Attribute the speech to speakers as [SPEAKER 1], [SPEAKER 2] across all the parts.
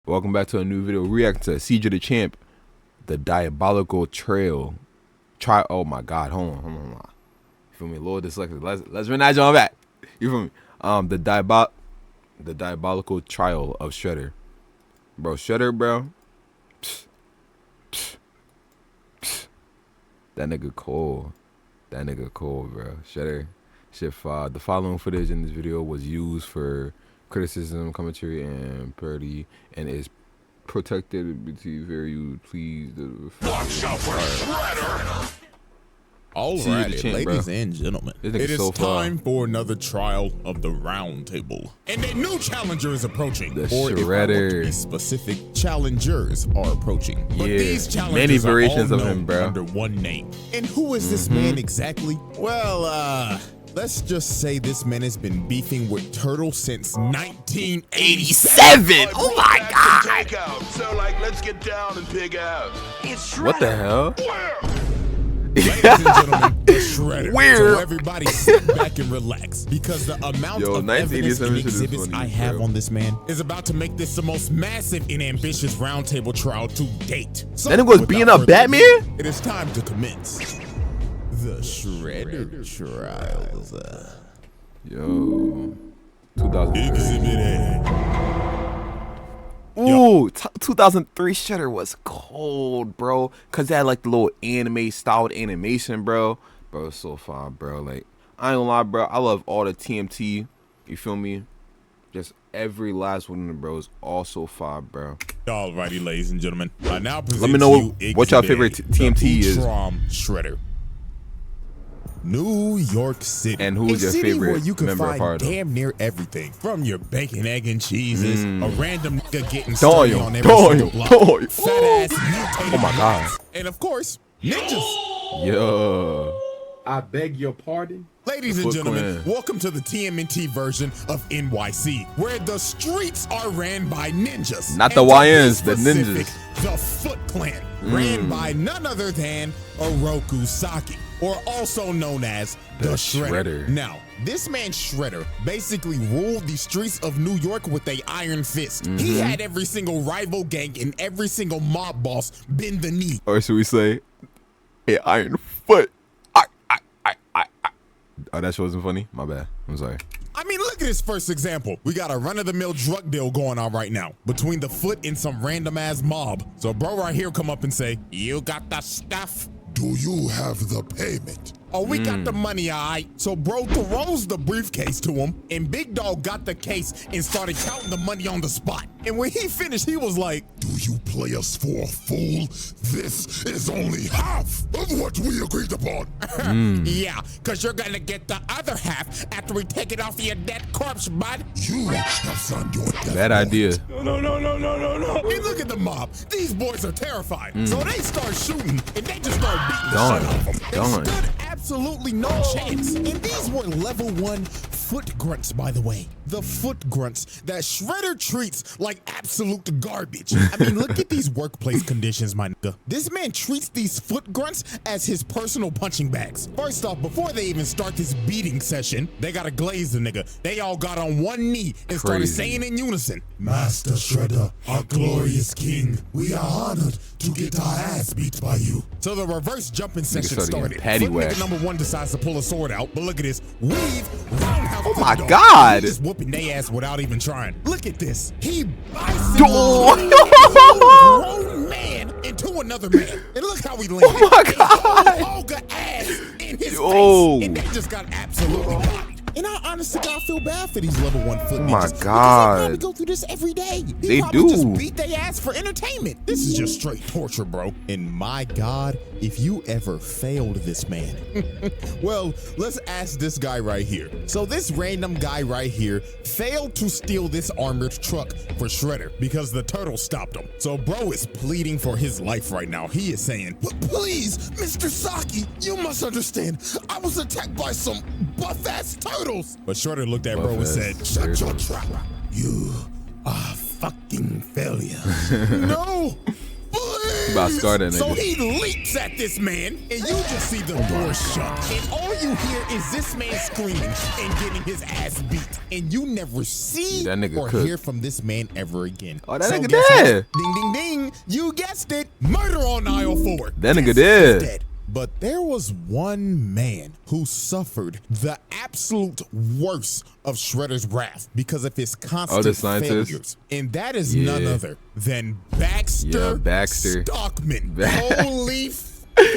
[SPEAKER 1] Welcome back to a new video. Reacting to Siege of the Champ, the diabolical trail. Oh my God, hold on. You feel me? Lord dyslexic. Let's run that on back. You feel me? The diabolical trial of Shredder. Bro, Shredder, bro. That nigga cold. Bro. Shredder. Shit fire. The following footage in this video was used for criticism, commentary, and parody, and is protected to very please.
[SPEAKER 2] Watch out for Shredder!
[SPEAKER 3] Alrighty, ladies and gentlemen, it is
[SPEAKER 1] so
[SPEAKER 3] time for another trial of the round table. And a new challenger is approaching.
[SPEAKER 1] The
[SPEAKER 3] or if I want
[SPEAKER 1] Shredder.
[SPEAKER 3] to be specific, challengers are approaching. But
[SPEAKER 1] Yeah,
[SPEAKER 3] these challengers
[SPEAKER 1] many variations
[SPEAKER 3] are all
[SPEAKER 1] of him,
[SPEAKER 3] known
[SPEAKER 1] bro.
[SPEAKER 3] under one name. And who is this man exactly? Well, let's just say this man has been beefing with Turtle since 1987.
[SPEAKER 1] Oh my God!
[SPEAKER 2] Takeout. So let's get down and pig out. It's Shredder.
[SPEAKER 1] What the hell?
[SPEAKER 3] Ladies and gentlemen, the Shredder.
[SPEAKER 1] Where?
[SPEAKER 3] So everybody sit back and relax, because the amount of evidence
[SPEAKER 1] 1987
[SPEAKER 3] and
[SPEAKER 1] shit is
[SPEAKER 3] exhibits
[SPEAKER 1] funny,
[SPEAKER 3] I have
[SPEAKER 1] bro.
[SPEAKER 3] on this man is about to make this the most massive and ambitious roundtable trial to date. So,
[SPEAKER 1] That nigga was
[SPEAKER 3] without
[SPEAKER 1] beating up
[SPEAKER 3] further
[SPEAKER 1] Batman?
[SPEAKER 3] ado, it is time to commence the Shredder trials.
[SPEAKER 1] Yo, 2003.
[SPEAKER 3] Exhibit A.
[SPEAKER 1] Ooh, 2003 Shredder was cold, bro. Cause that like the little anime styled animation, bro. Bro, it's so fun, bro. Like, I ain't gonna lie, bro. I love all the TMT. You feel me? Just every last one of them, bro, is all so fun, bro.
[SPEAKER 3] Alrighty, ladies and gentlemen. I now present
[SPEAKER 1] Let me know
[SPEAKER 3] to you
[SPEAKER 1] what y'all
[SPEAKER 3] Exhibit
[SPEAKER 1] favorite
[SPEAKER 3] A,
[SPEAKER 1] TMT
[SPEAKER 3] the
[SPEAKER 1] is.
[SPEAKER 3] Bootrom Shredder. New York City.
[SPEAKER 1] And who's
[SPEAKER 3] a
[SPEAKER 1] your
[SPEAKER 3] city
[SPEAKER 1] favorite
[SPEAKER 3] where you can
[SPEAKER 1] member of
[SPEAKER 3] find
[SPEAKER 1] Harlem?
[SPEAKER 3] damn near everything, from your bacon, egg, and cheeses, a random nigga getting
[SPEAKER 1] Damn,
[SPEAKER 3] sturdy on every single block,
[SPEAKER 1] damn.
[SPEAKER 3] fat ass mutated
[SPEAKER 1] Oh my God.
[SPEAKER 3] mutants, and of course, ninjas.
[SPEAKER 1] Yo.
[SPEAKER 4] I beg your pardon?
[SPEAKER 3] Ladies and
[SPEAKER 1] Foot
[SPEAKER 3] gentlemen,
[SPEAKER 1] Clan.
[SPEAKER 3] welcome to the TMNT version of NYC, where the streets are ran by ninjas.
[SPEAKER 1] Not the
[SPEAKER 3] And to be
[SPEAKER 1] YNs, the
[SPEAKER 3] specific,
[SPEAKER 1] ninjas.
[SPEAKER 3] The Foot Clan, ran by none other than Oroku Saki, or also known as the Shredder.
[SPEAKER 1] Shredder.
[SPEAKER 3] Now, this man Shredder basically ruled the streets of New York with a iron fist. He had every single rival gang and every single mob boss bend the knee.
[SPEAKER 1] Or should we say, hey, Iron Foot. Oh, that shit wasn't funny? My bad. I'm sorry.
[SPEAKER 3] I mean, look at this first example. We got a run-of-the-mill drug deal going on right now between the Foot and some random-ass mob. So bro right here come up and say, you got the stuff?
[SPEAKER 2] Do you have the payment?
[SPEAKER 3] Oh, we got the money, all right. So bro throws the briefcase to him, and Big Dog got the case and started counting the money on the spot. And when he finished, he was like,
[SPEAKER 2] Do you play us for a fool? This is only half of what we agreed upon.
[SPEAKER 3] yeah, because you're gonna get the other half after we take it off of your dead corpse, bud.
[SPEAKER 2] You have signed your death
[SPEAKER 1] Bad idea.
[SPEAKER 3] No. And look at the mob. These boys are terrified. So they start shooting, and they just start beating the shit out of them. They
[SPEAKER 1] Done.
[SPEAKER 3] stood absolutely no chance. And these were level 1 foot grunts, by the way. The foot grunts that Shredder treats like absolute garbage. I mean, look at these workplace conditions, my nigga. This man treats these foot grunts as his personal punching bags. First off, before they even start this beating session, they gotta glaze the nigga. They all got on one knee and started
[SPEAKER 1] Crazy.
[SPEAKER 3] saying in unison,
[SPEAKER 2] Master Shredder, our glorious king, we are honored to get our ass beat by you.
[SPEAKER 3] so the reverse jumping session
[SPEAKER 1] started
[SPEAKER 3] started.
[SPEAKER 1] getting patty
[SPEAKER 3] Foot
[SPEAKER 1] whacked.
[SPEAKER 3] nigga number 1 decides to pull a sword out, but look at this. Weave, roundhouse
[SPEAKER 1] Oh
[SPEAKER 3] to
[SPEAKER 1] my
[SPEAKER 3] the dome.
[SPEAKER 1] God.
[SPEAKER 3] He just whooping they ass without even trying. Look at this. He
[SPEAKER 1] Oh.
[SPEAKER 3] bicycles a grown man into another man. And look how he landed.
[SPEAKER 1] Oh my God.
[SPEAKER 3] A whole Olga ass in his
[SPEAKER 1] Yo.
[SPEAKER 3] face. And they just got absolutely bodied. And I honestly God feel bad for these level 1 foot
[SPEAKER 1] Oh my
[SPEAKER 3] ninjas, because
[SPEAKER 1] God.
[SPEAKER 3] they probably go through this every day.
[SPEAKER 1] They
[SPEAKER 3] probably
[SPEAKER 1] do.
[SPEAKER 3] just beat their ass for entertainment. This is just straight torture, bro. And my God, if you ever failed this man. Well, let's ask this guy right here. So this random guy right here failed to steal this armored truck for Shredder because the turtle stopped him. So bro is pleading for his life right now. He is saying,
[SPEAKER 2] Please, Mr. Saki, you must understand. I was attacked by some buff-ass turtles.
[SPEAKER 3] but Shredder looked at bro and said,
[SPEAKER 2] Shut your trap. You are fucking failure.
[SPEAKER 3] no,
[SPEAKER 2] Please.
[SPEAKER 1] about to scar that
[SPEAKER 3] So
[SPEAKER 1] nigga.
[SPEAKER 3] he leaps at this man, and you just see the door shut. And all you hear is this man screaming and getting his ass beat. And you never see
[SPEAKER 1] That nigga
[SPEAKER 3] or
[SPEAKER 1] cooked.
[SPEAKER 3] hear from this man ever again.
[SPEAKER 1] Oh, that
[SPEAKER 3] So
[SPEAKER 1] nigga
[SPEAKER 3] guess
[SPEAKER 1] dead.
[SPEAKER 3] what? Ding, ding, ding. You guessed it. Murder on aisle 4.
[SPEAKER 1] That nigga
[SPEAKER 3] This
[SPEAKER 1] dead.
[SPEAKER 3] is dead. But there was one man who suffered the absolute worst of Shredder's wrath because of his constant
[SPEAKER 1] scientist?
[SPEAKER 3] failures. And that is none other than Baxter,
[SPEAKER 1] Yeah, Baxter.
[SPEAKER 3] Stockman.
[SPEAKER 1] Ba-
[SPEAKER 3] Holy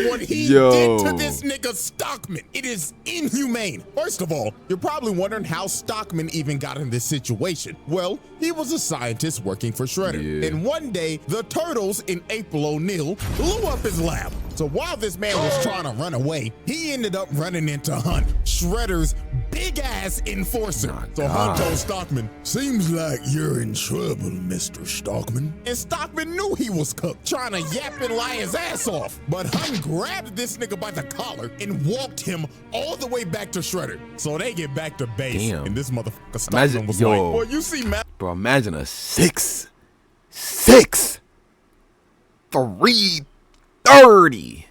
[SPEAKER 3] what he
[SPEAKER 1] Yo.
[SPEAKER 3] did to this nigga Stockman. It is inhumane. First of all, you're probably wondering how Stockman even got in this situation. Well, he was a scientist working for Shredder.
[SPEAKER 1] Yeah.
[SPEAKER 3] And one day, the Turtles and April O'Neil blew up his lab. So while this man was trying to run away, he ended up running into Hunt, Shredder's big-ass enforcer. So Hunt told Stockman, "Seems like you're in trouble, Mr. Stockman." And Stockman knew he was cooked, trying to yap and lie his ass off. But Hunt grabbed this nigga by the collar and walked him all the way back to Shredder. So they get back to base,
[SPEAKER 1] Damn.
[SPEAKER 3] and this motherfucker Stockman was
[SPEAKER 1] yo.
[SPEAKER 3] like, "Well, you see, man."
[SPEAKER 1] Bro, imagine a 330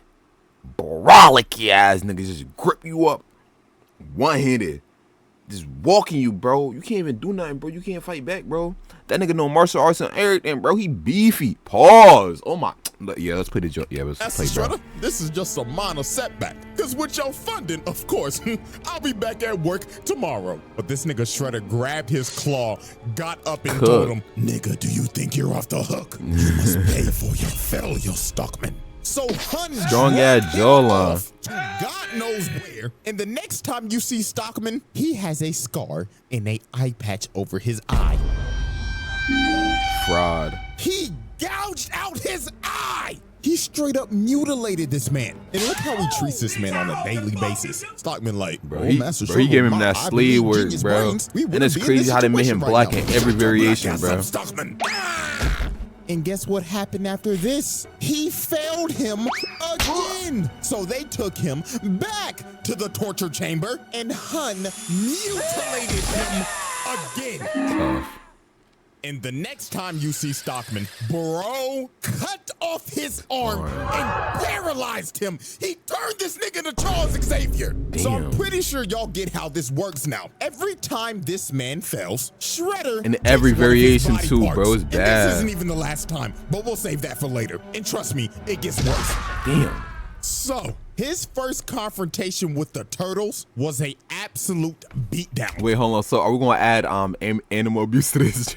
[SPEAKER 1] brolic ass niggas just grip you up one-handed, just walking you, bro. You can't even do nothing, bro. You can't fight back, bro. That nigga know martial arts and everything, bro. He beefy. Pause. Oh my. Yeah, let's play the joke. Yeah, let's
[SPEAKER 3] That's
[SPEAKER 1] play, bro.
[SPEAKER 3] Shredder. This is just a minor setback. Cause with your funding, of course, I'll be back at work tomorrow. But this nigga Shredder grabbed his claw, got up and told him, "Nigga, do you think you're off the hook? You must pay for your failure, Stockman." So Hun
[SPEAKER 1] Strong ass
[SPEAKER 3] dragged him
[SPEAKER 1] jawline.
[SPEAKER 3] off to God knows where. And the next time you see Stockman, he has a scar and a eye patch over his eye.
[SPEAKER 1] Fraud.
[SPEAKER 3] He gouged out his eye. He straight up mutilated this man. And look how he treats this man on a daily basis. Stockman like,
[SPEAKER 1] Bro,
[SPEAKER 3] "Oh,
[SPEAKER 1] he,
[SPEAKER 3] Master
[SPEAKER 1] bro, he
[SPEAKER 3] Shredder,
[SPEAKER 1] gave him
[SPEAKER 3] my
[SPEAKER 1] that
[SPEAKER 3] eye
[SPEAKER 1] sleeve
[SPEAKER 3] bleed
[SPEAKER 1] work,
[SPEAKER 3] genius
[SPEAKER 1] bro.
[SPEAKER 3] brains. We
[SPEAKER 1] And
[SPEAKER 3] wouldn't
[SPEAKER 1] it's
[SPEAKER 3] be in
[SPEAKER 1] crazy
[SPEAKER 3] this
[SPEAKER 1] how they made him
[SPEAKER 3] situation
[SPEAKER 1] black
[SPEAKER 3] right
[SPEAKER 1] in
[SPEAKER 3] now.
[SPEAKER 1] every
[SPEAKER 3] Shut your
[SPEAKER 1] variation,
[SPEAKER 3] black ass
[SPEAKER 1] bro.
[SPEAKER 3] up, Stockman. And guess what happened after this? He failed him again. So they took him back to the torture chamber and Hun mutilated him again.
[SPEAKER 1] Tough.
[SPEAKER 3] And the next time you see Stockman, bro cut off his arm and paralyzed him. He turned this nigga into Charles Xavier. So I'm
[SPEAKER 1] Damn.
[SPEAKER 3] pretty sure y'all get how this works now. Every time this man fails, Shredder
[SPEAKER 1] And
[SPEAKER 3] takes
[SPEAKER 1] every
[SPEAKER 3] one of his
[SPEAKER 1] variation
[SPEAKER 3] body
[SPEAKER 1] too,
[SPEAKER 3] parts.
[SPEAKER 1] bro. It's
[SPEAKER 3] And
[SPEAKER 1] bad.
[SPEAKER 3] this isn't even the last time, but we'll save that for later. And trust me, it gets worse.
[SPEAKER 1] Damn.
[SPEAKER 3] So his first confrontation with the Turtles was a absolute beatdown.
[SPEAKER 1] Wait, hold on. So are we gonna add animal abuse to this?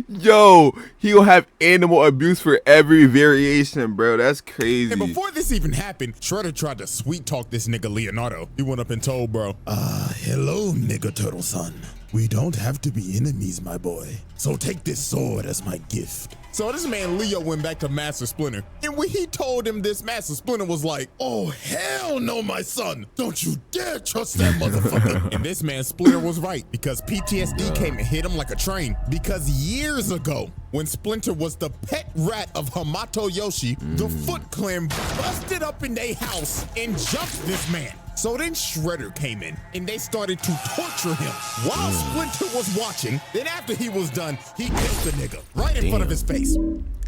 [SPEAKER 1] Yo, he gonna have animal abuse for every variation, bro. That's crazy.
[SPEAKER 3] And before this even happened, Shredder tried to sweet talk this nigga Leonardo. He went up and told bro, "Hello, nigga turtle son. We don't have to be enemies, my boy. So take this sword as my gift." So this man Leo went back to Master Splinter. And when he told him this, Master Splinter was like, "Oh, hell no, my son. Don't you dare trust that motherfucker." And this man Splinter was right because PTSD came and hit him like a train. Because years ago, when Splinter was the pet rat of Hamato Yoshi, the Foot Clan busted up in their house and jumped this man. So then Shredder came in and they started to torture him while Splinter was watching. Then after he was done, he killed the nigga right in front of his face.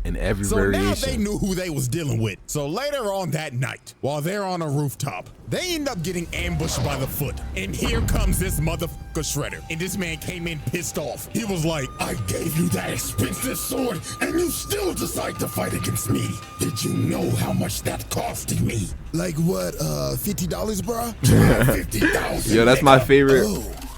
[SPEAKER 1] In every
[SPEAKER 3] So now they
[SPEAKER 1] variation.
[SPEAKER 3] knew who they was dealing with. So later on that night, while they're on a rooftop, they end up getting ambushed by the Foot. And here comes this motherfucker Shredder. And this man came in pissed off. He was like,
[SPEAKER 2] I gave you that expensive sword, and you still decide to fight against me. Did you know how much that costed me?
[SPEAKER 3] like what, $50, bro?
[SPEAKER 2] 50,000.
[SPEAKER 1] Yo, that's my favorite.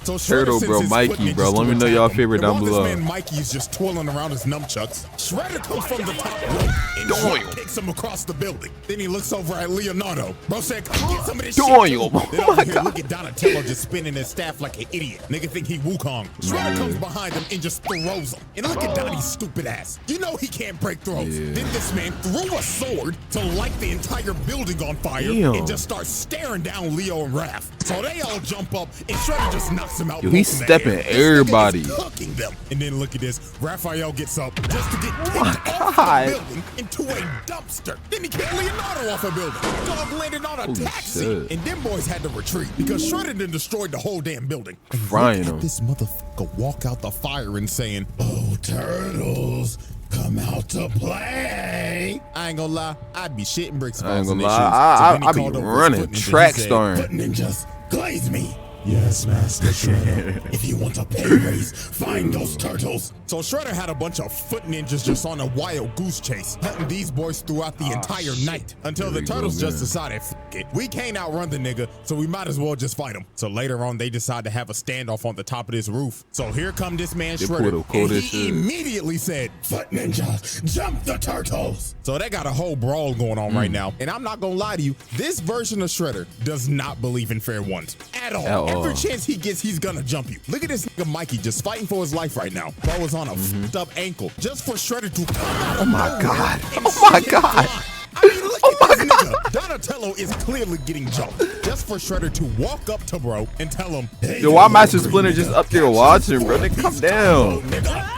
[SPEAKER 3] So
[SPEAKER 1] Turtle,
[SPEAKER 3] Shredder
[SPEAKER 1] bro,
[SPEAKER 3] sends his
[SPEAKER 1] Mikey,
[SPEAKER 3] foot ninjas
[SPEAKER 1] bro. Let
[SPEAKER 3] to
[SPEAKER 1] me know
[SPEAKER 3] attack
[SPEAKER 1] y'all
[SPEAKER 3] him.
[SPEAKER 1] favorite
[SPEAKER 3] And
[SPEAKER 1] down
[SPEAKER 3] while
[SPEAKER 1] below.
[SPEAKER 3] This man Mikey is just twirling around his nunchucks. Shredder comes from the top rope and
[SPEAKER 1] Doyle.
[SPEAKER 3] kicks him across the building. Then he looks over at Leonardo. Bro said, "Come get some of this
[SPEAKER 1] Doyle.
[SPEAKER 3] shit."
[SPEAKER 1] Oh
[SPEAKER 3] Then over
[SPEAKER 1] my
[SPEAKER 3] here,
[SPEAKER 1] God.
[SPEAKER 3] look at Donatello just spinning his staff like an idiot. Nigga think he Wukong. Shredder comes behind him and just throws him. And look at Donnie's stupid ass. You know he can't break throws.
[SPEAKER 1] Yeah.
[SPEAKER 3] Then this man threw a sword to light the entire building on fire
[SPEAKER 1] Damn.
[SPEAKER 3] and just starts staring down Leo and Raph. So they all jump up and Shredder just knocks him out.
[SPEAKER 1] Yo,
[SPEAKER 3] both
[SPEAKER 1] he's
[SPEAKER 3] in the
[SPEAKER 1] stepping
[SPEAKER 3] air. This nigga
[SPEAKER 1] everybody.
[SPEAKER 3] is cooking them. And then look at this. Raphael gets up just to get kicked off
[SPEAKER 1] God.
[SPEAKER 3] the building into a dumpster. Then he kicked Leonardo off a building. Dog landed on a
[SPEAKER 1] Holy
[SPEAKER 3] taxi.
[SPEAKER 1] shit.
[SPEAKER 3] And them boys had to retreat because Shredder then destroyed the whole damn building. And
[SPEAKER 1] Frying
[SPEAKER 3] look at
[SPEAKER 1] him.
[SPEAKER 3] this motherfucker walk out the fire and saying,
[SPEAKER 2] Oh, turtles, come come out to play.
[SPEAKER 3] I ain't gonna lie, I'd be shitting bricks.
[SPEAKER 1] I ain't
[SPEAKER 3] balls in
[SPEAKER 1] gonna
[SPEAKER 3] their shoes.
[SPEAKER 1] lie.
[SPEAKER 3] So then he
[SPEAKER 1] I be
[SPEAKER 3] called over his
[SPEAKER 1] running,
[SPEAKER 3] foot ninja. He
[SPEAKER 1] track
[SPEAKER 3] said,
[SPEAKER 1] starring.
[SPEAKER 2] Foot ninjas, glaze me. Yes, Master Shredder. If you want a pay raise, find those turtles.
[SPEAKER 3] So Shredder had a bunch of foot ninjas just on a wild goose chase, hunting these boys throughout the entire night until the turtles just decided, F it, we can't outrun the nigga, so we might as well just fight him. So later on, they decide to have a standoff on the top of this roof. So here come this man Shredder, and he immediately said,
[SPEAKER 2] Foot ninjas, jump the turtles.
[SPEAKER 3] so they got a whole brawl going on right now. And I'm not gonna lie to you, this version of Shredder does not believe in fair ones at all. Every chance he gets, he's gonna jump you. Look at this nigga Mikey just fighting for his life right now. Bro is on a f***ed up ankle just for Shredder to come out.
[SPEAKER 1] Oh my god. Oh my god.
[SPEAKER 3] I mean, look at this nigga. Donatello is clearly getting jumped just for Shredder to walk up to bro and tell him,
[SPEAKER 1] Yo, why Master Splinter just up there watching, bro? Nigga, come down.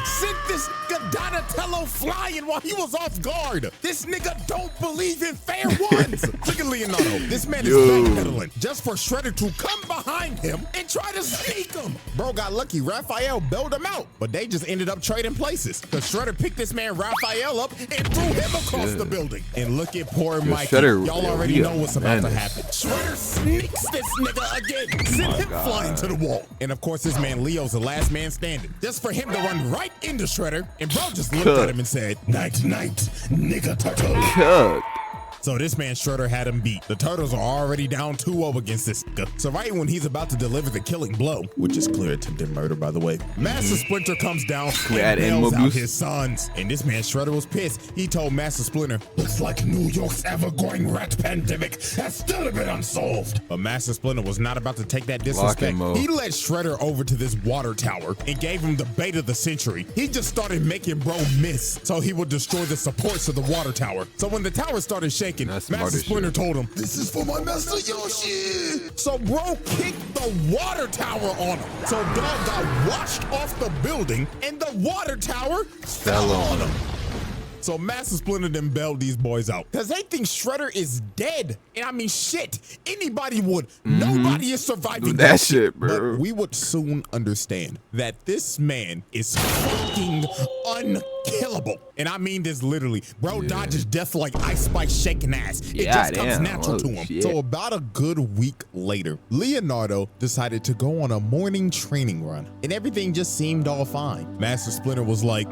[SPEAKER 3] sent this nigga Donatello flying while he was off guard. This nigga don't believe in fair ones. Look at Leonardo. This man is backpedaling just for Shredder to come behind him and try to sneak him. Bro got lucky. Raphael bailed him out, but they just ended up trading places because Shredder picked this man Raphael up and threw him across the building. And look at poor Mikey. Y'all already know what's about to happen. Shredder sneaks this nigga again, sent him flying to the wall. And of course, this man Leo's the last man standing, just for him to run right into Shredder. And bro just looked at him and said,
[SPEAKER 2] Night, night, nigga turtle.
[SPEAKER 1] Cooked.
[SPEAKER 3] so this man Shredder had him beat. The turtles are already down 2-0 against this nigga. So right when he's about to deliver the killing blow, which is clear attempted murder, by the way, Master Splinter comes down and bails out his sons. And this man Shredder was pissed. He told Master Splinter,
[SPEAKER 2] Looks like New York's ever-growing rat pandemic has still been unsolved.
[SPEAKER 3] but Master Splinter was not about to take that disrespect. He led Shredder over to this water tower and gave him the bait of the century. He just started making bro miss so he would destroy the supports of the water tower. So when the tower started shaking, Master Splinter told him,
[SPEAKER 2] This is for my master Yoshi.
[SPEAKER 3] so bro kicked the water tower on him. So dog got washed off the building and the water tower fell on him. So Master Splinter then bailed these boys out because they think Shredder is dead. And I mean, shit, anybody would. Nobody is surviving
[SPEAKER 1] that shit, bro.
[SPEAKER 3] But we would soon understand that this man is fucking unkillable. And I mean this literally. Bro dodges death like Ice Spike shaking ass. It just comes natural to him. So about a good week later, Leonardo decided to go on a morning training run. And everything just seemed all fine. Master Splinter was like,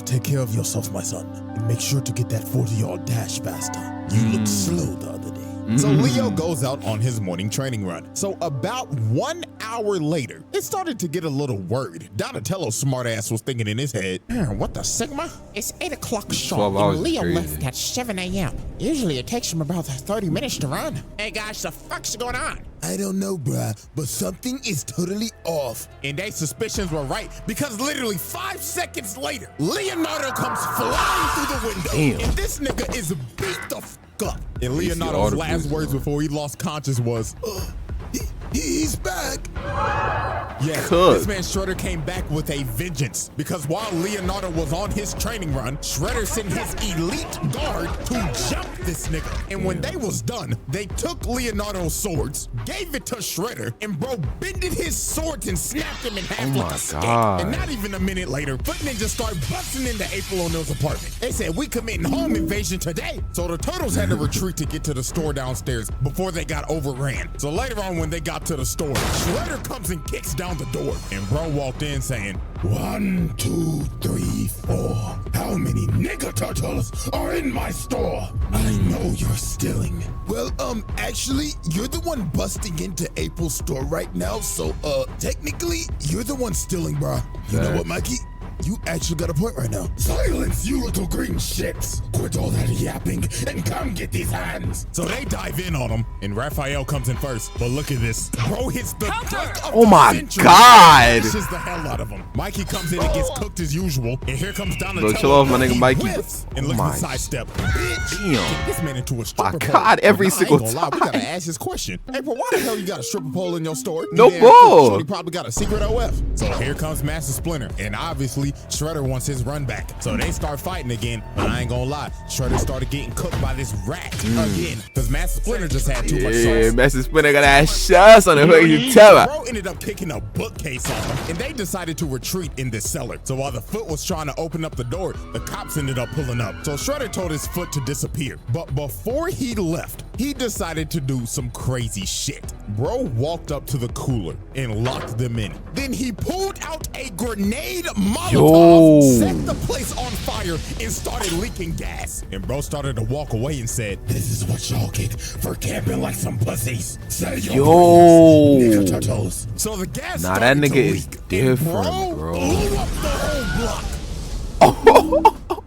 [SPEAKER 3] take care of yourself, my son. And make sure to get that 40-yard dash faster. You looked slow the other day. So Leo goes out on his morning training run. So about 1 hour later, it started to get a little worried. Donatello's smartass was thinking in his head, what the Sigma? It's 8 o'clock sharp and Leo left at 7 a.m. Usually it takes him about 30 minutes to run. Hey guys, the fuck's going on?
[SPEAKER 2] I don't know, bruh, but something is totally off.
[SPEAKER 3] And their suspicions were right because literally 5 seconds later, Leonardo comes flying through the window. And this nigga is beat the fuck up. And Leonardo's last words before he lost conscious was,
[SPEAKER 2] He's back.
[SPEAKER 3] Yeah, this man Shredder came back with a vengeance because while Leonardo was on his training run, Shredder sent his elite guard to jump this nigga. And when they was done, they took Leonardo's swords, gave it to Shredder, and bro bended his swords and snapped him in half like a stick. And not even a minute later, Foot Ninja started busting into April O'Neil's apartment. They said, we committing home invasion today. So the turtles had to retreat to get to the store downstairs before they got overran. So later on when they got to the store, Shredder comes and kicks down the door, and bro walked in saying,
[SPEAKER 2] 1, 2, 3, 4. How many nigga turtles are in my store? I know you're stealing. Well, actually, you're the one busting into April's store right now, so, technically, you're the one stealing, bruh. You know what, Mikey? You actually got a point right now. Silence, you little green shits. Quit all that yapping and come get these hands.
[SPEAKER 3] So they dive in on him, and Raphael comes in first. But look at this. Bro hits the duck of
[SPEAKER 1] Oh
[SPEAKER 3] the
[SPEAKER 1] my
[SPEAKER 3] century.
[SPEAKER 1] God.
[SPEAKER 3] Pushes the hell out of him. Mikey comes in and gets cooked as usual. And here comes Donatello.
[SPEAKER 1] Bro, chill off, my nigga Mikey.
[SPEAKER 3] And look at the sidestep. Bitch.
[SPEAKER 1] Damn.
[SPEAKER 3] This man into a stripper pole.
[SPEAKER 1] God, every single
[SPEAKER 3] I ain't gonna lie, we gotta ask this question. Hey, bro, why the hell you got a stripper pole in your store?
[SPEAKER 1] No bull.
[SPEAKER 3] He probably got a secret OF. So here comes Master Splinter. And obviously obviously, Shredder wants his run back. So they start fighting again, but I ain't gonna lie, Shredder started getting cooked by this rat again, because Master Splinter just had too much sauce.
[SPEAKER 1] Yeah, Master Splinter got that shots on him. What you tell her?
[SPEAKER 3] Bro ended up kicking a bookcase on him, and they decided to retreat in this cellar. So while the Foot was trying to open up the door, the cops ended up pulling up. So Shredder told his Foot to disappear. But before he left, he decided to do some crazy shit. Bro walked up to the cooler and locked them in. Then he pulled out a grenade Molotov, set the place on fire, and started leaking gas. And bro started to walk away and said,
[SPEAKER 2] This is what y'all get for camping like some pussies. Say your
[SPEAKER 1] Yo.
[SPEAKER 2] nigga turtles.
[SPEAKER 3] so the gas
[SPEAKER 1] Nah,
[SPEAKER 3] started
[SPEAKER 1] that
[SPEAKER 3] to
[SPEAKER 1] nigga is
[SPEAKER 3] leak, and
[SPEAKER 1] different, bro.
[SPEAKER 3] blew up the whole block.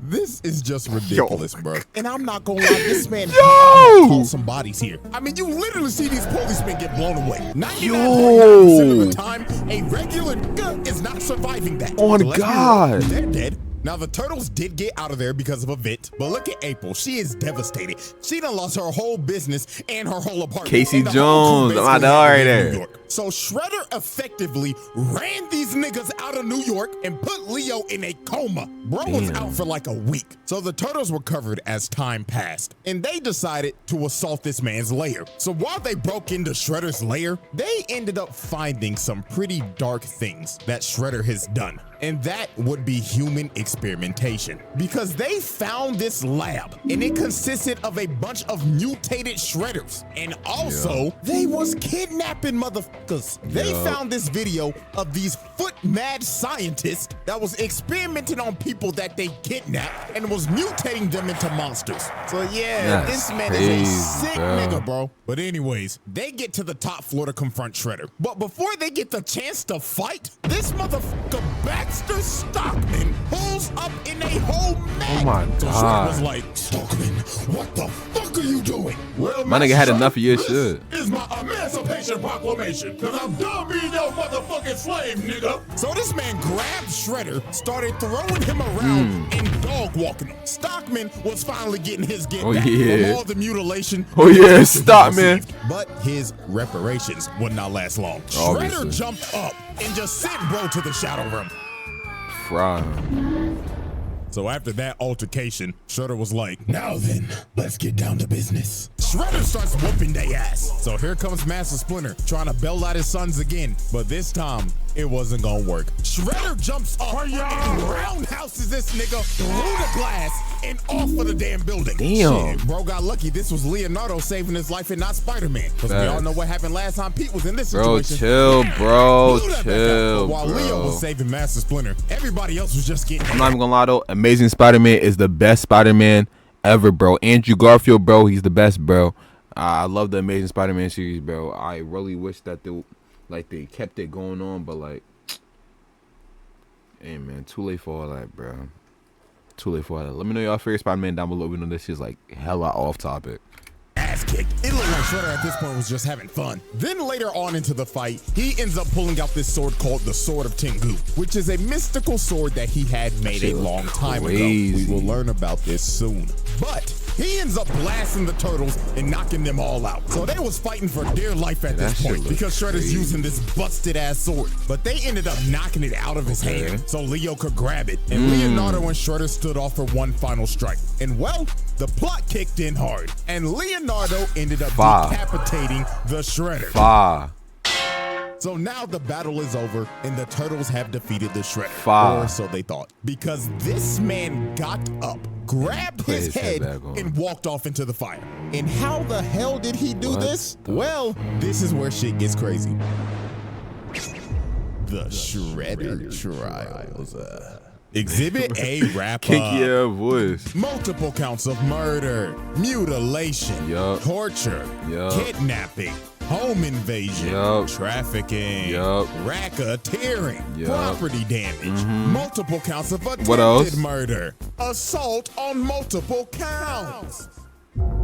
[SPEAKER 3] This is just ridiculous, bro. And I'm not gonna lie, this man caught some bodies here. I mean, you literally see these policemen get blown away. 99.9% of the time, a regular nigga is not surviving that.
[SPEAKER 1] Oh,
[SPEAKER 3] So let's be real,
[SPEAKER 1] God.
[SPEAKER 3] they're dead. Now, the turtles did get out of there because of a vent, but look at April. She is devastated. She done lost her whole business and her whole apartment.
[SPEAKER 1] Casey
[SPEAKER 3] And the whole crew
[SPEAKER 1] Jones, my
[SPEAKER 3] basically
[SPEAKER 1] dog
[SPEAKER 3] had to
[SPEAKER 1] right
[SPEAKER 3] leave
[SPEAKER 1] there.
[SPEAKER 3] New York. So Shredder effectively ran these niggas out of New York and put Leo in a coma. Bro was out for like a week. So the turtles recovered as time passed, and they decided to assault this man's lair. So while they broke into Shredder's lair, they ended up finding some pretty dark things that Shredder has done. And that would be human experimentation, because they found this lab and it consisted of a bunch of mutated Shredders. And also they was kidnapping motherfuckers. They found this video of these foot mad scientists that was experimenting on people that they kidnapped and was mutating them into monsters. So yeah,
[SPEAKER 1] That's
[SPEAKER 3] this man
[SPEAKER 1] crazy,
[SPEAKER 3] is a sick
[SPEAKER 1] bro.
[SPEAKER 3] nigga, bro. But anyways, they get to the top floor to confront Shredder. But before they get the chance to fight, this motherfucker Baxter Stockman pulls up in a whole mess.
[SPEAKER 1] Oh my
[SPEAKER 3] So Shredder
[SPEAKER 1] God.
[SPEAKER 3] was like,
[SPEAKER 2] Stockman, what the fuck are you doing?
[SPEAKER 3] well,
[SPEAKER 1] My nigga had
[SPEAKER 3] Master,
[SPEAKER 1] enough of your
[SPEAKER 3] this
[SPEAKER 1] shit.
[SPEAKER 3] is my emancipation proclamation, because I'm done being your motherfucking slave, nigga. So this man grabbed Shredder, started throwing him around and dog walking him. Stockman was finally getting his get
[SPEAKER 1] Oh,
[SPEAKER 3] back
[SPEAKER 1] yeah.
[SPEAKER 3] from all the mutilation.
[SPEAKER 1] Oh, yeah,
[SPEAKER 3] he
[SPEAKER 1] Stockman.
[SPEAKER 3] received. But his reparations would not last long.
[SPEAKER 1] Obviously.
[SPEAKER 3] Shredder jumped up and just sent bro to the shadow room.
[SPEAKER 1] Fry.
[SPEAKER 3] So after that altercation, Shredder was like,
[SPEAKER 2] Now then, let's get down to business.
[SPEAKER 3] Shredder starts whooping they ass. So here comes Master Splinter trying to bail out his sons again, but this time it wasn't gonna work. Shredder jumps up and roundhouses this nigga through the glass and off of the damn building.
[SPEAKER 1] Damn.
[SPEAKER 3] Shit, bro got lucky. This was Leonardo saving his life and not Spider-Man, because we all
[SPEAKER 1] Facts.
[SPEAKER 3] know what happened last time Pete was in this
[SPEAKER 1] Bro,
[SPEAKER 3] situation.
[SPEAKER 1] chill, bro.
[SPEAKER 3] Blew that back up.
[SPEAKER 1] Chill,
[SPEAKER 3] But while
[SPEAKER 1] bro.
[SPEAKER 3] Leo was saving Master Splinter, everybody else was just getting
[SPEAKER 1] I'm not even gonna lie though. Amazing Spider-Man is the best Spider-Man ever, bro. Andrew Garfield, bro, he's the best, bro. I love the Amazing Spider-Man series, bro. I really wish that they kept it going on, but like, hey man, too late for all that, bro. Too late for all that. Let me know y'all favorite Spider-Man down below. We know this is like hella off topic.
[SPEAKER 3] ass kicked. It looked like Shredder at this point was just having fun. Then later on into the fight, he ends up pulling out this sword called the Sword of Tengu, which is a mystical sword that he had made a long time ago. We will learn about this soon. But he ends up blasting the turtles and knocking them all out. So they was fighting for dear life at this point because Shredder's using this busted ass sword. But they ended up knocking it out of his hand so Leo could grab it. And Leonardo and Shredder stood off for one final strike. And well, the plot kicked in hard. And Leonardo ended up decapitating the Shredder. So now the battle is over and the turtles have defeated the Shredder. Or so they thought. Because this man got up, grabbed his head, and walked off into the fire. And how the hell did he do this? Well, this is where shit gets crazy. The Shredder Trials. Exhibit A wrap
[SPEAKER 1] Kick
[SPEAKER 3] up.
[SPEAKER 1] your voice.
[SPEAKER 3] Multiple counts of murder, mutilation, torture, kidnapping, home invasion, trafficking, racketeering, property damage, multiple counts of attempted murder, assault on multiple counts.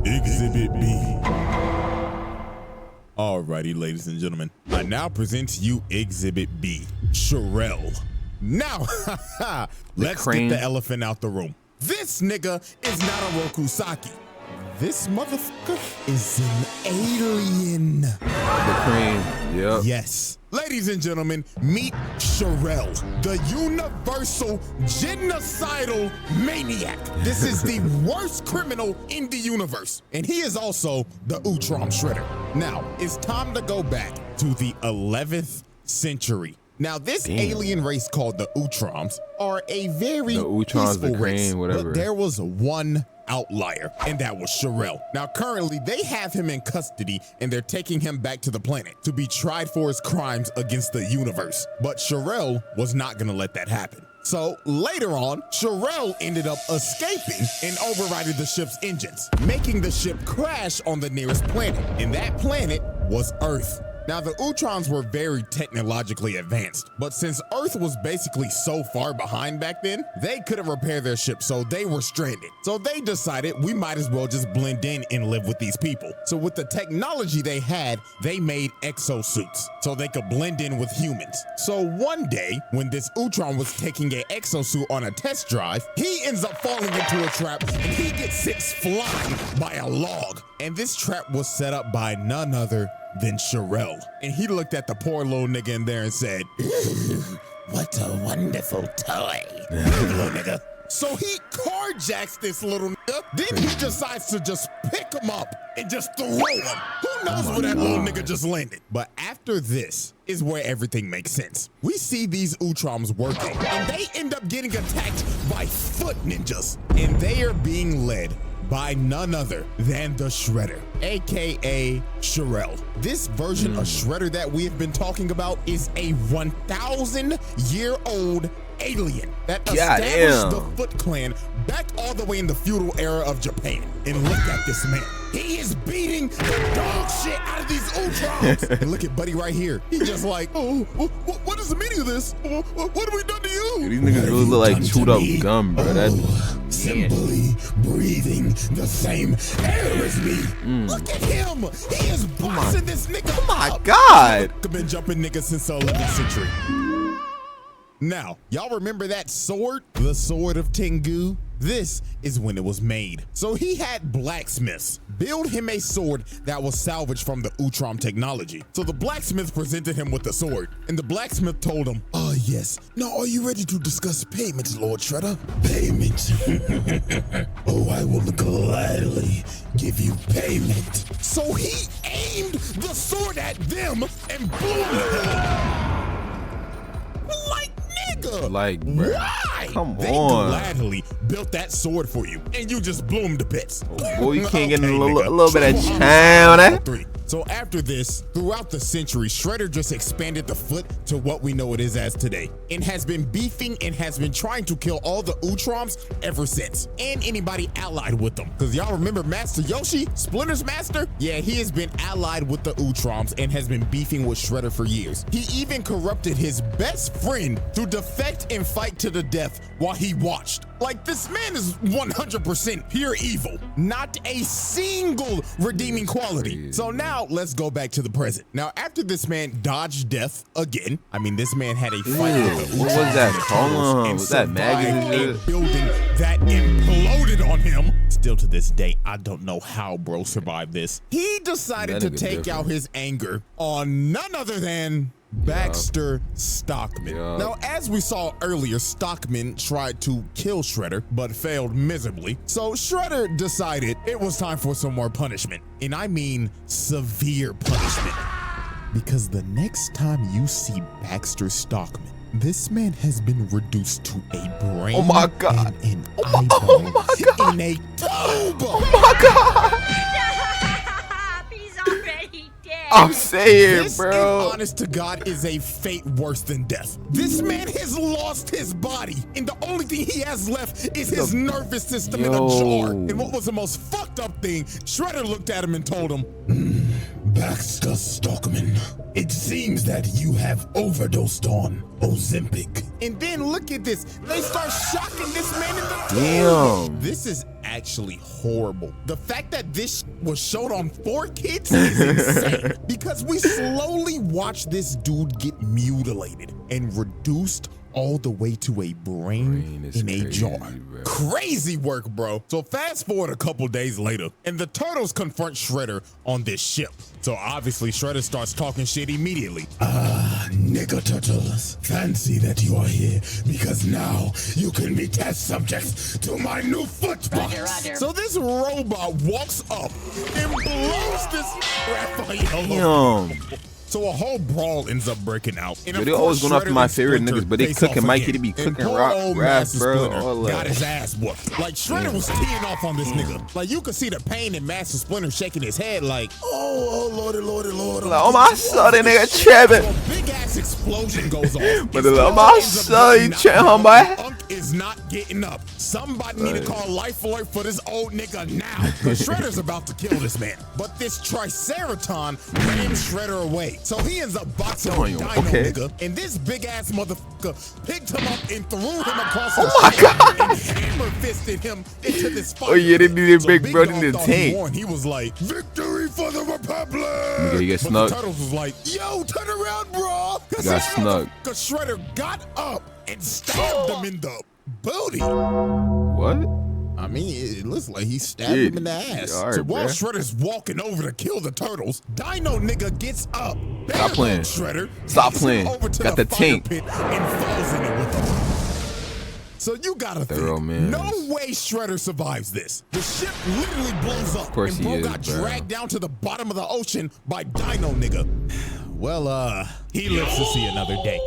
[SPEAKER 3] Exhibit B. Alrighty, ladies and gentlemen, I now present to you Exhibit B, Sherelle. Now, let's get the elephant out the room. This nigga is not a Rokusaki. This motherfucker is an alien.
[SPEAKER 1] The cream. Yep.
[SPEAKER 3] Yes. Ladies and gentlemen, meet Sherelle, the universal genocidal maniac. This is the worst criminal in the universe. And he is also the Utrom Shredder. Now, it's time to go back to the 11th century. Now, this alien race called the Utroms are a very peaceful race, but there was one outlier, and that was Sherelle. Now, currently, they have him in custody, and they're taking him back to the planet to be tried for his crimes against the universe. But Sherelle was not gonna let that happen. So later on, Sherelle ended up escaping and overriding the ship's engines, making the ship crash on the nearest planet, and that planet was Earth. Now, the Utrons were very technologically advanced, but since Earth was basically so far behind back then, they couldn't repair their ship, so they were stranded. So they decided we might as well just blend in and live with these people. So with the technology they had, they made exosuits so they could blend in with humans. So one day, when this Utron was taking an exosuit on a test drive, he ends up falling into a trap and he gets sent flying by a log. And this trap was set up by none other than Sherelle. And he looked at the poor little nigga in there and said, "What a wonderful toy, little nigga." So he carjacks this little nigga. Then he decides to just pick him up and just throw him. Who knows where that little nigga just landed? But after this is where everything makes sense. We see these Utroms working, and they end up getting attacked by foot ninjas. And they are being led by none other than the Shredder, aka Sherelle. This version of Shredder that we have been talking about is a 1,000-year-old alien that established the Foot Clan back all the way in the feudal era of Japan. And look at this man. He is beating the dog shit out of these Utrons. And look at Buddy right here. He just like, oh, what is the meaning of this? What have we done to you?
[SPEAKER 1] These niggas really look like chewed up gum, bro. That's
[SPEAKER 2] simply breathing the same air as me.
[SPEAKER 3] Look at him. He is bossing this nigga.
[SPEAKER 1] Oh my God.
[SPEAKER 3] I've been jumping niggas since the 11th century. Now, y'all remember that sword? The Sword of Tengu? This is when it was made. So he had blacksmiths build him a sword that was salvaged from the Utrom technology. So the blacksmith presented him with the sword, and the blacksmith told him,
[SPEAKER 2] "Ah, yes. Now, are you ready to discuss payments, Lord Shredder?" "Payment? Oh, I will gladly give you payment."
[SPEAKER 3] So he aimed the sword at them and blew them. Like, nigga.
[SPEAKER 1] like, bro.
[SPEAKER 3] Why?
[SPEAKER 1] Come
[SPEAKER 3] They
[SPEAKER 1] on.
[SPEAKER 3] gladly built that sword for you, and you just blew them to bits.
[SPEAKER 1] Boy, you can't get a
[SPEAKER 3] Okay,
[SPEAKER 1] little bit of
[SPEAKER 3] nigga.
[SPEAKER 1] chow on that.
[SPEAKER 3] So after this, throughout the century, Shredder just expanded the Foot to what we know it is as today, and has been beefing and has been trying to kill all the Utroms ever since, and anybody allied with them. Because y'all remember Master Yoshi, Splinter's master? Yeah, he has been allied with the Utroms and has been beefing with Shredder for years. He even corrupted his best friend to defect and fight to the death while he watched. Like, this man is 100% pure evil. Not a single redeeming quality. So now let's go back to the present. Now, after this man dodged death again, I mean, this man had a fight with the
[SPEAKER 1] What was that? Hold on. Was that maggots and
[SPEAKER 3] a
[SPEAKER 1] shit?
[SPEAKER 3] building that imploded on him. Still to this day, I don't know how bro survived this. He decided to
[SPEAKER 1] That nigga
[SPEAKER 3] take
[SPEAKER 1] different.
[SPEAKER 3] out his anger on none other than Baxter Stockman.
[SPEAKER 1] Yup.
[SPEAKER 3] Now, as we saw earlier, Stockman tried to kill Shredder, but failed miserably. So Shredder decided it was time for some more punishment. And I mean severe punishment. Because the next time you see Baxter Stockman, this man has been reduced to a brain
[SPEAKER 1] Oh my God.
[SPEAKER 3] and an eyeball
[SPEAKER 1] Oh my God.
[SPEAKER 3] in a tube.
[SPEAKER 1] Oh my God.
[SPEAKER 5] He's already dead.
[SPEAKER 1] I'm saying,
[SPEAKER 3] This,
[SPEAKER 1] bro.
[SPEAKER 3] in honest to God, is a fate worse than death. This man has lost his body, and the only thing he has left is his nervous system in a jar. And what was the most fucked up thing, Shredder looked at him and told him,
[SPEAKER 2] Baxter Stockman, it seems that you have overdosed on Ozempic.
[SPEAKER 3] and then look at this. They start shocking this man in the
[SPEAKER 1] Damn.
[SPEAKER 3] This is actually horrible. The fact that this was showed on 4Kids is insane. Because we slowly watch this dude get mutilated and reduced all the way to a brain in a jar.
[SPEAKER 1] Bro.
[SPEAKER 3] Crazy work, bro. So fast forward a couple days later, and the turtles confront Shredder on this ship. So obviously Shredder starts talking shit immediately.
[SPEAKER 2] Nigga turtles, fancy that you are here because now you can be test subjects to my new foot box.
[SPEAKER 3] So this robot walks up and blows this Raphael.
[SPEAKER 1] Damn.
[SPEAKER 3] So a whole brawl ends up breaking out. And
[SPEAKER 1] They always going after my favorite niggas, but they cooking Mikey to be cooking rap, bro.
[SPEAKER 3] Got his ass whooped. Like Shredder was teeing off on this nigga. Like you could see the pain in Master Splinter shaking his head like,
[SPEAKER 2] Oh, lordy.
[SPEAKER 1] Like, oh my son, that nigga trapping.
[SPEAKER 3] so a big ass explosion goes off.
[SPEAKER 1] But oh my son, he trapping, boy.
[SPEAKER 3] Unk is not getting up. Somebody need to call Life Alert for this old nigga now. Cause Shredder's about to kill this man. But this Triceraton rams Shredder away. So he ends up boxing with Dino nigga. And this big ass motherfucker picked him up and threw him across the
[SPEAKER 1] God.
[SPEAKER 3] and hammer fisted him into this fight.
[SPEAKER 1] Oh yeah, they needed
[SPEAKER 3] So
[SPEAKER 1] big bro, they
[SPEAKER 3] Dog
[SPEAKER 1] needed
[SPEAKER 3] thought he
[SPEAKER 1] tank.
[SPEAKER 3] won. He was like,
[SPEAKER 2] Victory for the Republic!
[SPEAKER 1] Yeah, you get
[SPEAKER 3] but
[SPEAKER 1] snuck.
[SPEAKER 3] the Turtles was like, yo, turn around, bro.
[SPEAKER 1] Got snuck.
[SPEAKER 3] Cause Shredder got up and stabbed him in the booty.
[SPEAKER 1] What?
[SPEAKER 3] I mean, it looks like he stabbed
[SPEAKER 1] Yeah.
[SPEAKER 3] him in the ass.
[SPEAKER 1] All right,
[SPEAKER 3] So while
[SPEAKER 1] bruh.
[SPEAKER 3] Shredder's walking over to kill the turtles, Dino nigga gets up.
[SPEAKER 1] Stop playing.
[SPEAKER 3] Shredder.
[SPEAKER 1] Stop
[SPEAKER 3] takes him
[SPEAKER 1] playing.
[SPEAKER 3] Over to
[SPEAKER 1] Got
[SPEAKER 3] the
[SPEAKER 1] the
[SPEAKER 3] fire
[SPEAKER 1] tank.
[SPEAKER 3] pit and falls in it with him. So you gotta
[SPEAKER 1] Thorough
[SPEAKER 3] think,
[SPEAKER 1] man.
[SPEAKER 3] no way Shredder survives this. The ship literally blows up,
[SPEAKER 1] course
[SPEAKER 3] and bro
[SPEAKER 1] he is,
[SPEAKER 3] got
[SPEAKER 1] bro.
[SPEAKER 3] dragged down to the bottom of the ocean by Dino nigga. Well, he lives to see another day.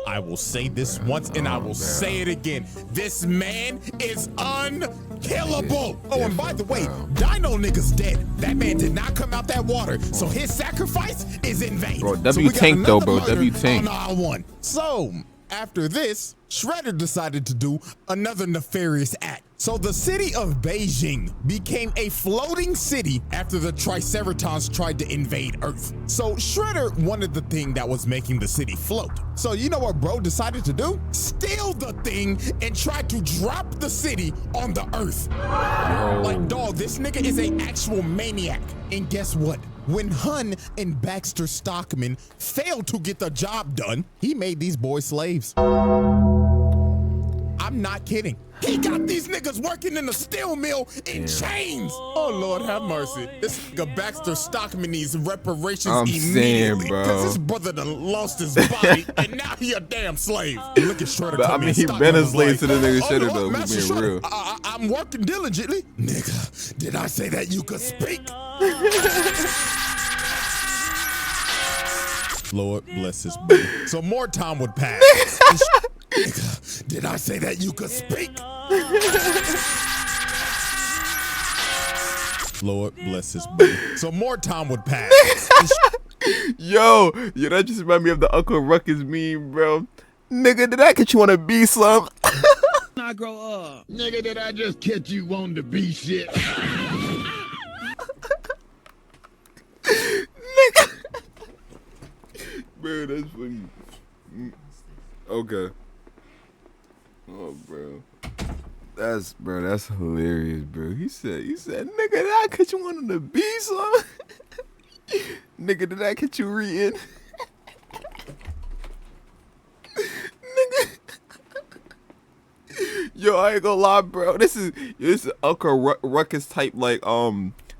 [SPEAKER 3] I will say this once and I will say it again. This man is unkillable. Oh, and by the way, Dino nigga's dead. That man did not come out that water, so his sacrifice is in vain.
[SPEAKER 1] Bro,
[SPEAKER 3] So
[SPEAKER 1] W
[SPEAKER 3] we got
[SPEAKER 1] tank though,
[SPEAKER 3] another
[SPEAKER 1] bro.
[SPEAKER 3] murder
[SPEAKER 1] W tank.
[SPEAKER 3] on aisle one. So after this, Shredder decided to do another nefarious act. So the city of Beijing became a floating city after the Triceratons tried to invade Earth. So Shredder wanted the thing that was making the city float. So you know what bro decided to do? Steal the thing and try to drop the city on the Earth. Like dog, this nigga is an actual maniac. And guess what? When Hun and Baxter Stockman failed to get the job done, he made these boys slaves. I'm not kidding. He got these niggas working in the steel mill in chains. Oh, Lord, have mercy. This nigga Baxter Stockman needs reparations
[SPEAKER 1] I'm saying,
[SPEAKER 3] immediately.
[SPEAKER 1] bro.
[SPEAKER 3] Because his brother done lost his body, and now he a damn slave. Look at Shredder
[SPEAKER 1] But I
[SPEAKER 3] coming
[SPEAKER 1] mean,
[SPEAKER 3] in,
[SPEAKER 1] he
[SPEAKER 3] Stockman
[SPEAKER 1] been a
[SPEAKER 3] was
[SPEAKER 1] slave
[SPEAKER 3] like,
[SPEAKER 1] to the nigga Shredder,
[SPEAKER 3] Lord,
[SPEAKER 1] though, we
[SPEAKER 3] Master
[SPEAKER 1] being
[SPEAKER 3] Shredder,
[SPEAKER 1] real.
[SPEAKER 3] I'm working diligently.
[SPEAKER 2] Nigga, did I say that you could speak?
[SPEAKER 3] Lord bless his body. So more time would pass.
[SPEAKER 2] Nigga, did I say that you could speak?
[SPEAKER 3] Lord bless his body. So more time would pass.
[SPEAKER 1] Yo, that just remind me of the Uncle Ruckus meme, bro. Nigga, did I get you on a B slump?
[SPEAKER 4] I grow up.
[SPEAKER 2] Nigga, did I just catch you on the B shit?
[SPEAKER 1] Bro, that's funny. Okay. Oh, bro. That's hilarious, bro. He said, nigga, did I catch you on the B slump? Nigga, did I catch you reading? Nigga. Yo, I ain't gonna lie, bro. This is Uncle Ruckus type like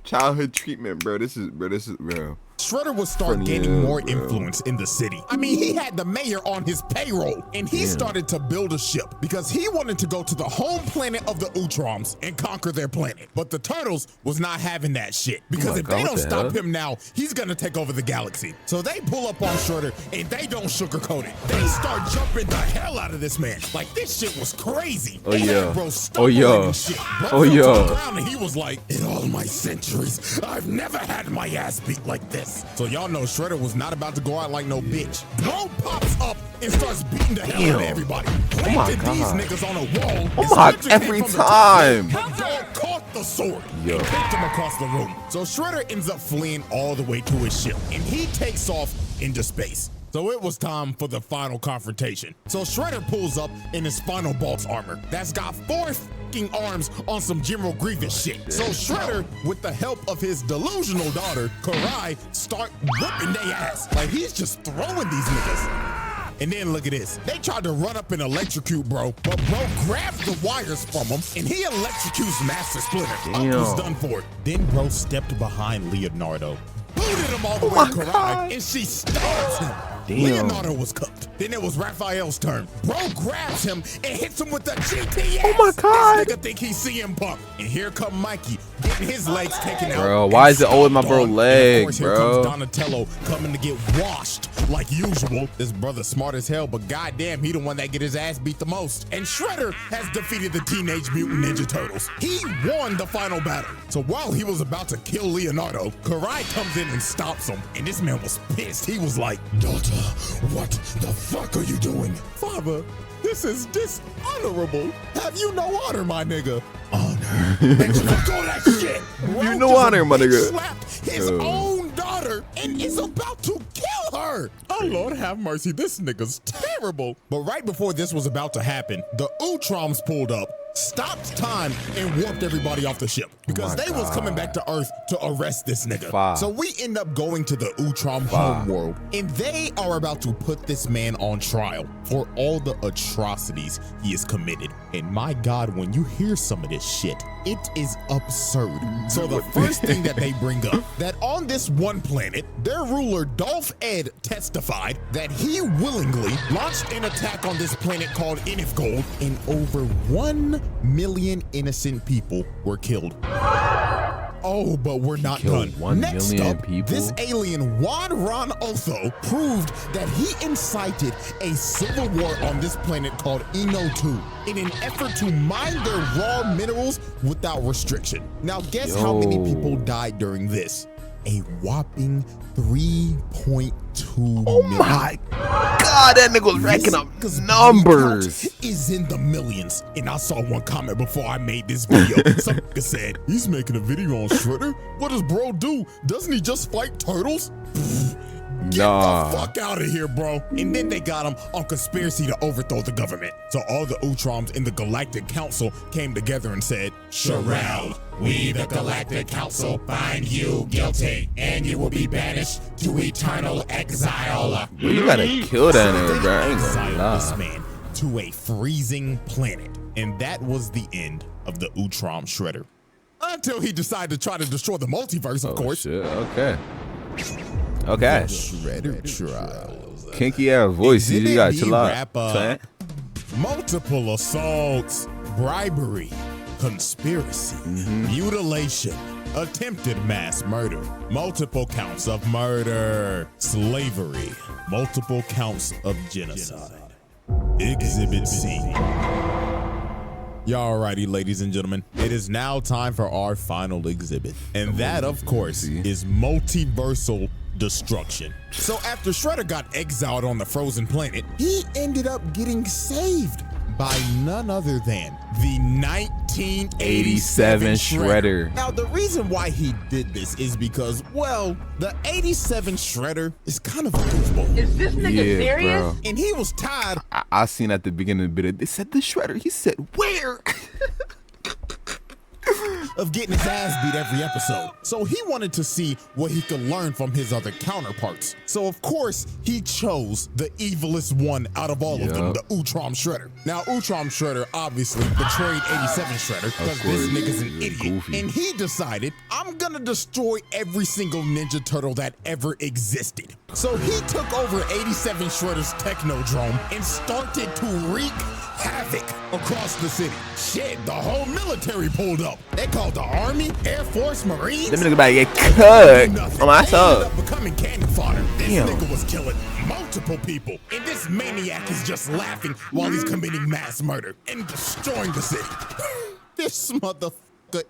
[SPEAKER 1] childhood treatment, bro. This is real.
[SPEAKER 3] Shredder would start
[SPEAKER 1] Funny
[SPEAKER 3] gaining
[SPEAKER 1] hell,
[SPEAKER 3] more
[SPEAKER 1] bro.
[SPEAKER 3] influence in the city. I mean, he had the mayor on his payroll, and he started to build a ship because he wanted to go to the home planet of the Utroms and conquer their planet. But the Turtles was not having that shit because if they
[SPEAKER 1] God,
[SPEAKER 3] don't
[SPEAKER 1] what the
[SPEAKER 3] stop
[SPEAKER 1] hell?
[SPEAKER 3] him now, he's gonna take over the galaxy. So they pull up on Shredder, and they don't sugarcoat it. They start jumping the hell out of this man. Like, this shit was crazy.
[SPEAKER 1] Oh,
[SPEAKER 3] They had
[SPEAKER 1] yeah.
[SPEAKER 3] bro
[SPEAKER 1] Oh,
[SPEAKER 3] stumbling
[SPEAKER 1] yeah.
[SPEAKER 3] and shit. Bro
[SPEAKER 1] Oh,
[SPEAKER 3] fell to the
[SPEAKER 1] yeah.
[SPEAKER 3] ground, and he was like,
[SPEAKER 2] In all my centuries, I've never had my ass beat like this.
[SPEAKER 3] so y'all know Shredder was not about to go out like no bitch. Bro pops up and starts beating the hell out of
[SPEAKER 1] Damn.
[SPEAKER 3] everybody.
[SPEAKER 1] my
[SPEAKER 3] Planted these
[SPEAKER 1] God.
[SPEAKER 3] niggas on a wall.
[SPEAKER 1] Oh
[SPEAKER 3] and
[SPEAKER 1] my,
[SPEAKER 3] Splinter came
[SPEAKER 1] every
[SPEAKER 3] from the top.
[SPEAKER 1] time.
[SPEAKER 3] But dog caught the sword
[SPEAKER 1] Yo.
[SPEAKER 3] and kicked him across the room. So Shredder ends up fleeing all the way to his ship, and he takes off into space. So it was time for the final confrontation. So Shredder pulls up in his final boss armor that's got 4 fucking arms on some General Grievous shit. So Shredder, with the help of his delusional daughter, Karai, start whooping their ass. Like he's just throwing these niggas. And then look at this. They tried to run up and electrocute bro, but bro grabs the wires from him and he electrocutes Master Splinter.
[SPEAKER 1] Damn.
[SPEAKER 3] Was done for it. Then bro stepped behind Leonardo, booted him all the way to Karai, and she stabs him.
[SPEAKER 1] Damn.
[SPEAKER 3] Leonardo was cooked. Then it was Raphael's turn. Bro grabs him and hits him with the GTS.
[SPEAKER 1] Oh my God.
[SPEAKER 3] This nigga think he's CM Punk. And here come Mikey getting his legs taken out.
[SPEAKER 1] Bro, why is it always my bro
[SPEAKER 3] And
[SPEAKER 1] leg,
[SPEAKER 3] of course, here
[SPEAKER 1] bro?
[SPEAKER 3] comes Donatello coming to get washed like usual. This brother's smart as hell, but goddamn, he the one that get his ass beat the most. And Shredder has defeated the Teenage Mutant Ninja Turtles. He won the final battle. So while he was about to kill Leonardo, Karai comes in and stops him. And this man was pissed. He was like,
[SPEAKER 2] Daughter, what the fuck are you doing?
[SPEAKER 3] Father, this is dishonorable. Have you no honor, my nigga?
[SPEAKER 2] Honor. Bitch, fuck all that shit.
[SPEAKER 3] Bro
[SPEAKER 1] no
[SPEAKER 3] just
[SPEAKER 1] honor, my nigga.
[SPEAKER 3] slapped his own daughter and is about to kill her. Oh, Lord have mercy. This nigga's terrible. But right before this was about to happen, the Utroms pulled up, stopped time, and warped everybody off the ship because they was coming back to Earth to arrest this nigga.
[SPEAKER 1] Fire.
[SPEAKER 3] So we end up going to the Utrom homeworld, and they are about to put this man on trial for all the atrocities he has committed. And my God, when you hear some of this shit, it is absurd. So the first thing that they bring up, that on this one planet, their ruler Dolph Ed testified that he willingly launched an attack on this planet called Inifgold, and over 1 million innocent people were killed. Oh, but we're not
[SPEAKER 1] killed
[SPEAKER 3] done.
[SPEAKER 1] 1
[SPEAKER 3] Next
[SPEAKER 1] million
[SPEAKER 3] up,
[SPEAKER 1] people?
[SPEAKER 3] this alien Juan Ron Otho proved that he incited a civil war on this planet called Eno 2 in an effort to mine their raw minerals without restriction. Now guess how many people died during this? A whopping 3.2
[SPEAKER 1] Oh
[SPEAKER 3] million.
[SPEAKER 1] my God, that nigga was racking up
[SPEAKER 3] This
[SPEAKER 1] numbers.
[SPEAKER 3] count is in the millions. And I saw one comment before I made this video. Some nigga said, he's making a video on Shredder? What does bro do? Doesn't he just fight turtles? Get the fuck out of here, bro. And then they got him on conspiracy to overthrow the government. So all the Utroms in the Galactic Council came together and said, Sherelle, we the Galactic Council find you guilty, and you will be banished to eternal exile.
[SPEAKER 1] You gotta kill that nigga, bro. I ain't
[SPEAKER 3] Exiled
[SPEAKER 1] gonna
[SPEAKER 3] this
[SPEAKER 1] lie.
[SPEAKER 3] man to a freezing planet. And that was the end of the Utrom Shredder. Until he decided to try to destroy the multiverse, of
[SPEAKER 1] Oh,
[SPEAKER 3] course.
[SPEAKER 1] shit. Okay. Okay.
[SPEAKER 3] Shredder trials.
[SPEAKER 1] Kinky ass voice. You
[SPEAKER 3] Exhibit
[SPEAKER 1] gotta
[SPEAKER 3] B
[SPEAKER 1] chill out.
[SPEAKER 3] wrap up.
[SPEAKER 1] Twin.
[SPEAKER 3] Multiple assaults, bribery, conspiracy, mutilation, attempted mass murder, multiple counts of murder, slavery, multiple counts of genocide. Exhibit C. Y'all righty, ladies and gentlemen. It is now time for our final exhibit. And that, of course, is multiversal destruction. So after Shredder got exiled on the frozen planet, he ended up getting saved by none other than the 1987
[SPEAKER 1] Shredder.
[SPEAKER 3] Now, the reason why he did this is because, well, the 87 Shredder is kind of a goofball.
[SPEAKER 5] Is this nigga
[SPEAKER 1] Yeah,
[SPEAKER 5] serious?
[SPEAKER 1] bro.
[SPEAKER 3] And he was tired
[SPEAKER 1] I seen at the beginning of the video, they said the Shredder. He said, where?
[SPEAKER 3] of getting his ass beat every episode. So he wanted to see what he could learn from his other counterparts. So of course, he chose the evilest one out of all of them,
[SPEAKER 1] Yup.
[SPEAKER 3] the Utrom Shredder. Now, Utrom Shredder obviously betrayed 87 Shredder because this
[SPEAKER 1] course.
[SPEAKER 3] nigga's an
[SPEAKER 1] Yeah,
[SPEAKER 3] idiot.
[SPEAKER 1] goofy.
[SPEAKER 3] And he decided, I'm gonna destroy every single Ninja Turtle that ever existed. So he took over 87 Shredder's Technodrome and started to wreak havoc across the city. Shit, the whole military pulled up. They called the Army, Air Force, Marines.
[SPEAKER 1] Them niggas about to get
[SPEAKER 3] Nothing.
[SPEAKER 1] cut on my
[SPEAKER 3] They
[SPEAKER 1] sub.
[SPEAKER 3] ended up becoming cannon fodder. This
[SPEAKER 1] Damn.
[SPEAKER 3] nigga was killing multiple people. And this maniac is just laughing while he's committing mass murder and destroying the city. This motherfucker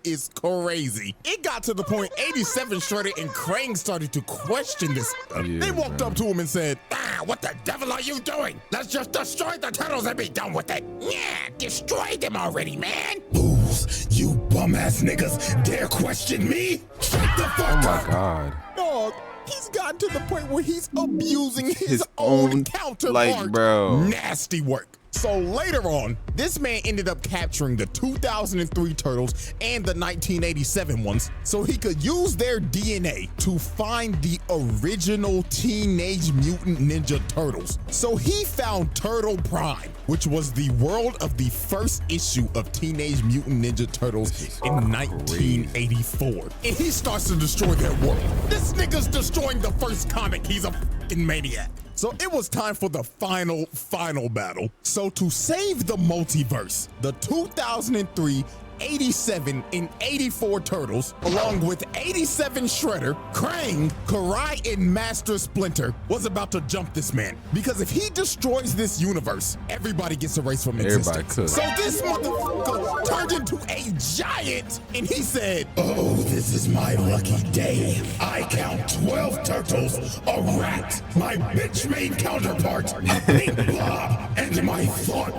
[SPEAKER 3] is crazy. It got to the point 87 Shredder and Krang started to question this.
[SPEAKER 1] Yeah,
[SPEAKER 3] They walked
[SPEAKER 1] bro.
[SPEAKER 3] up to him and said, what the devil are you doing? Let's just destroy the turtles and be done with it. Yeah, destroy them already, man.
[SPEAKER 2] Fools, you bum ass niggas dare question me? Shut the
[SPEAKER 1] Oh
[SPEAKER 2] fuck
[SPEAKER 1] my
[SPEAKER 2] up.
[SPEAKER 1] God.
[SPEAKER 3] Dog, he's gotten to the point where he's abusing his
[SPEAKER 1] His
[SPEAKER 3] own
[SPEAKER 1] own,
[SPEAKER 3] counterpart.
[SPEAKER 1] like, bro.
[SPEAKER 3] Nasty work. So later on, this man ended up capturing the 2003 turtles and the 1987 ones so he could use their DNA to find the original Teenage Mutant Ninja Turtles. So he found Turtle Prime, which was the world of the first issue of Teenage Mutant Ninja Turtles in 1984. And he starts to destroy their world. This nigga's destroying the first comic. He's a fucking maniac. So it was time for the final battle. So to save the multiverse, the 2003, 87, and 84 Turtles, along with 87 Shredder, Krang, Karai, and Master Splinter, was about to jump this man. Because if he destroys this universe, everybody gets erased from existence. So this motherfucker turned into a giant, and he said,
[SPEAKER 2] Oh, this is my lucky day. I count 12 turtles, a rat, my bitch-made counterpart, a pink blob, and my thought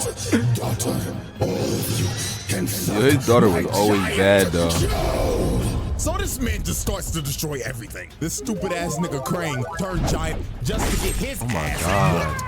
[SPEAKER 2] daughter. All of you can suck.
[SPEAKER 1] His daughter was always bad though.
[SPEAKER 3] So this man just starts to destroy everything. This stupid ass nigga Krang turned giant just to get his ass whooped.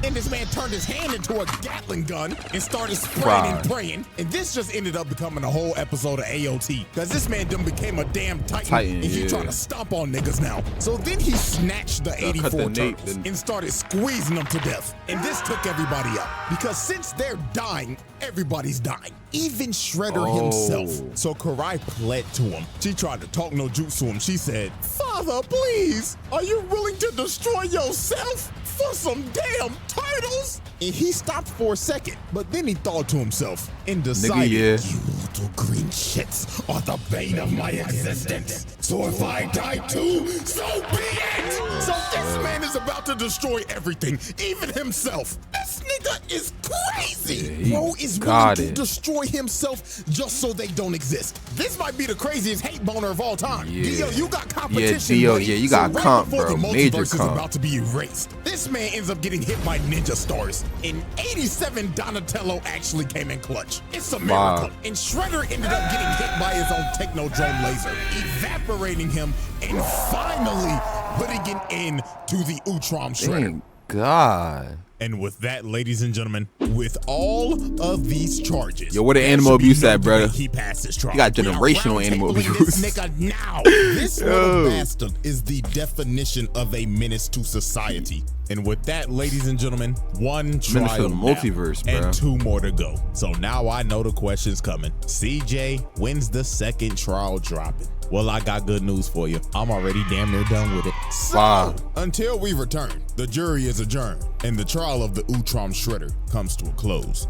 [SPEAKER 3] And this man turned his hand into a Gatling gun and started spraying and praying. And this just ended up becoming a whole episode of AOT. Cause this man done became a damn Titan and he trying to stomp on niggas now. So then he snatched the 84 turtles and started squeezing them to death. And this took everybody up. Because since they're dying, everybody's dying. Even Shredder himself. So Karai pled to him. She tried to talk no jutsu to him. She said, Father, please, are you willing to destroy yourself for some damn turtles? And he stopped for a second, but then he thought to himself and decided,
[SPEAKER 2] You little green shits are the bane of my existence. So if I die too, so be it!
[SPEAKER 3] So this man is about to destroy everything, even himself. This nigga is crazy. Bro is willing to destroy himself just so they don't exist. This might be the craziest hate boner of all time. Dio, you got competition.
[SPEAKER 1] Yeah, Dio, you got comp, bro.
[SPEAKER 3] The
[SPEAKER 1] Major
[SPEAKER 3] multiverse
[SPEAKER 1] comp.
[SPEAKER 3] is about to be erased. This man ends up getting hit by ninja stars. In 87, Donatello actually came in clutch. It's a miracle. And Shredder ended up getting hit by his own Technodrome laser, evaporating him and finally putting an end to the Ultron Shredder.
[SPEAKER 1] Thank God.
[SPEAKER 3] And with that, ladies and gentlemen, with all of these charges,
[SPEAKER 1] yo, where the animal abuse at, brother?
[SPEAKER 3] He passed his trial.
[SPEAKER 1] He got generational animal abuse.
[SPEAKER 3] This nigga now. This little bastard is the definition of a menace to society. And with that, ladies and gentlemen, one trial
[SPEAKER 1] multiverse, bro,
[SPEAKER 3] and 2 more to go. So now I know the question's coming. CJ, when's the second trial dropping? Well, I got good news for you. I'm already damn near done with it. So, until we return, the jury is adjourned, and the trial of the Ultron Shredder comes to a close.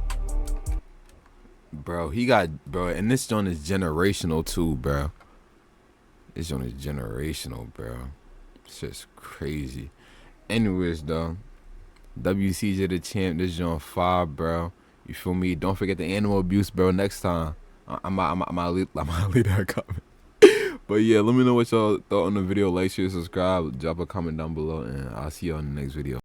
[SPEAKER 1] Bro, and this joint is generational too, bro. This joint is generational, bro. It's just crazy. Anyways, though, WCJ the champ. This joint 5, bro. You feel me? Don't forget the animal abuse, bro. Next time, I'm leave that comment. But yeah, let me know what y'all thought on the video. Like, share, subscribe, drop a comment down below, and I'll see you on the next video.